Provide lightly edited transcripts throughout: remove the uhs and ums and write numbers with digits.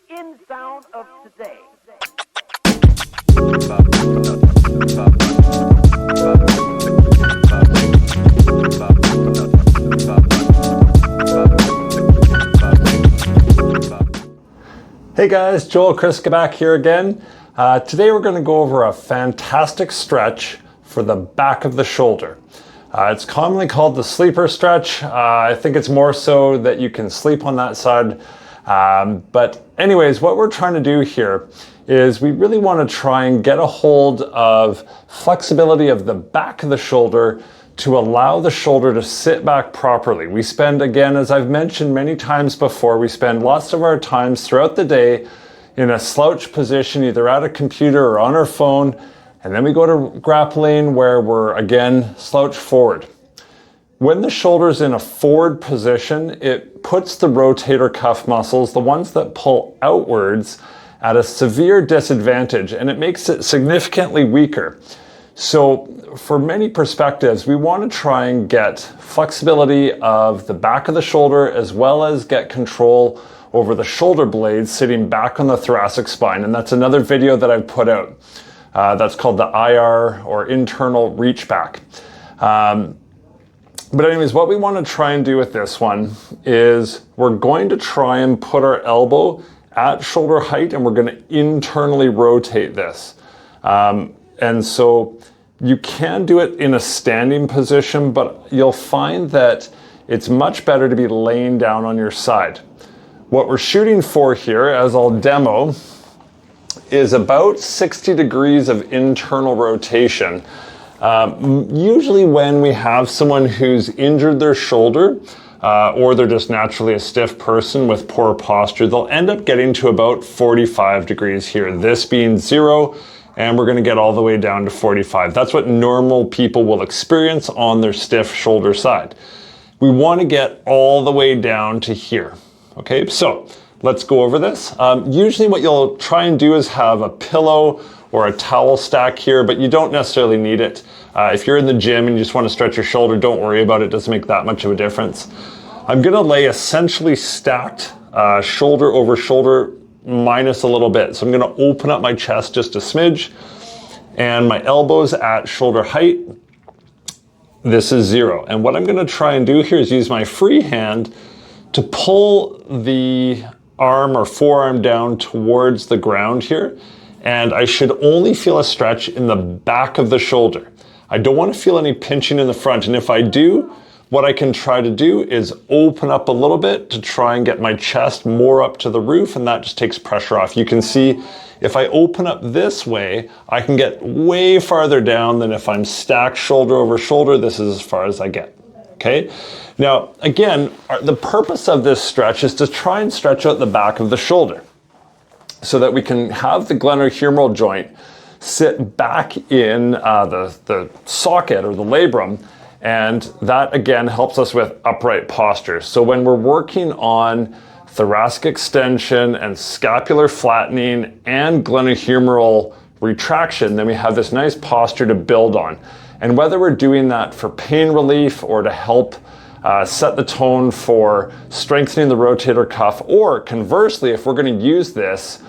in sound of today. Hey guys, Joel Kryczka back here again. Today we're going to go over a fantastic stretch for the back of the shoulder. It's commonly called the sleeper stretch. I think it's more so that you can sleep on that side. But anyways, what we're trying to do here is we really want to try and get a hold of flexibility of the back of the shoulder to allow the shoulder to sit back properly. We spend, again, as I've mentioned many times before, we spend lots of our times throughout the day in a slouch position, either at a computer or on our phone, and then we go to grappling where we're, again, slouched forward. When the shoulder's in a forward position, it puts the rotator cuff muscles, the ones that pull outwards, at a severe disadvantage, and it makes it significantly weaker. So for many perspectives, we want to try and get flexibility of the back of the shoulder as well as get control over the shoulder blades sitting back on the thoracic spine. And that's another video that I've put out. That's called the IR, or internal reach back. But anyways, what we want to try and do with this one is we're going to try and put our elbow at shoulder height, and we're going to internally rotate this. And so you can do it in a standing position, but you'll find that it's much better to be laying down on your side. What we're shooting for here, as I'll demo, is about 60 degrees of internal rotation. Usually when we have someone who's injured their shoulder, or they're just naturally a stiff person with poor posture, they'll end up getting to about 45 degrees here, this being 0, and we're going to get all the way down to 45. That's what normal people will experience on their stiff shoulder side. We want to get all the way down to here. Okay, so let's go over this. Usually what you'll try and do is have a pillow or a towel stack here, but you don't necessarily need it. If you're in the gym and you just want to stretch your shoulder, don't worry about it. It doesn't make that much of a difference. I'm going to lay essentially stacked shoulder over shoulder minus a little bit. So I'm going to open up my chest just a smidge, and my elbows at shoulder height. This is 0. And what I'm going to try and do here is use my free hand to pull the arm or forearm down towards the ground here. And I should only feel a stretch in the back of the shoulder. I don't want to feel any pinching in the front. And if I do, what I can try to do is open up a little bit to try and get my chest more up to the roof, and that just takes pressure off. You can see if I open up this way, I can get way farther down than if I'm stacked shoulder over shoulder. This is as far as I get. Okay. Now, again, the purpose of this stretch is to try and stretch out the back of the shoulder so that we can have the glenohumeral joint sit back in the socket or the labrum. And that, again, helps us with upright posture. So when we're working on thoracic extension and scapular flattening and glenohumeral retraction, then we have this nice posture to build on. And whether we're doing that for pain relief or to help set the tone for strengthening the rotator cuff, or conversely, if we're going to use this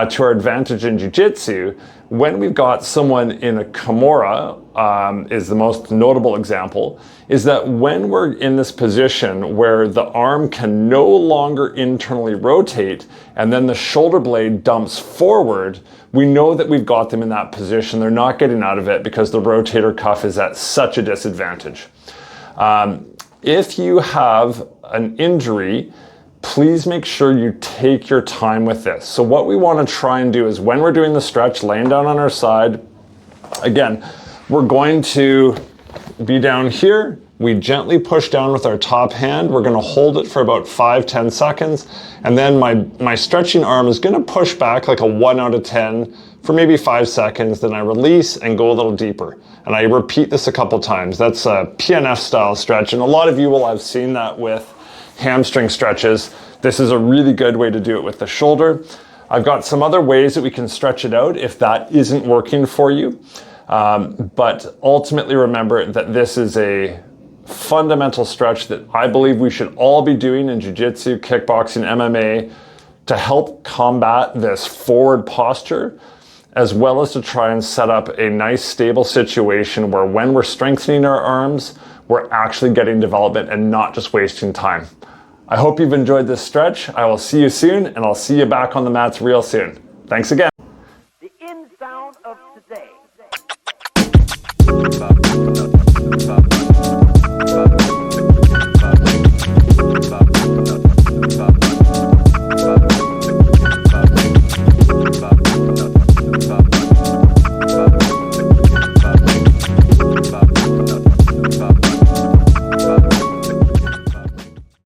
to our advantage in jiu-jitsu, when we've got someone in a Kimura, is the most notable example, is that when we're in this position where the arm can no longer internally rotate and then the shoulder blade dumps forward, we know that we've got them in that position. They're not getting out of it because the rotator cuff is at such a disadvantage. If you have an injury, please make sure you take your time with this. So what we want to try and do is when we're doing the stretch, laying down on our side, again, we're going to be down here. We gently push down with our top hand. We're going to hold it for about 5-10 seconds. And then my stretching arm is going to push back like a 1 out of 10 for maybe 5 seconds. Then I release and go a little deeper. And I repeat this a couple times. That's a PNF style stretch. And a lot of you will have seen that with hamstring stretches. This is a really good way to do it with the shoulder. I've got some other ways that we can stretch it out if that isn't working for you. But ultimately remember that this is a fundamental stretch that I believe we should all be doing in jiu-jitsu, kickboxing, MMA, to help combat this forward posture, as well as to try and set up a nice stable situation where when we're strengthening our arms, we're actually getting development and not just wasting time. I hope you've enjoyed this stretch. I will see you soon, and I'll see you back on the mats real soon. Thanks again. The in sound of today.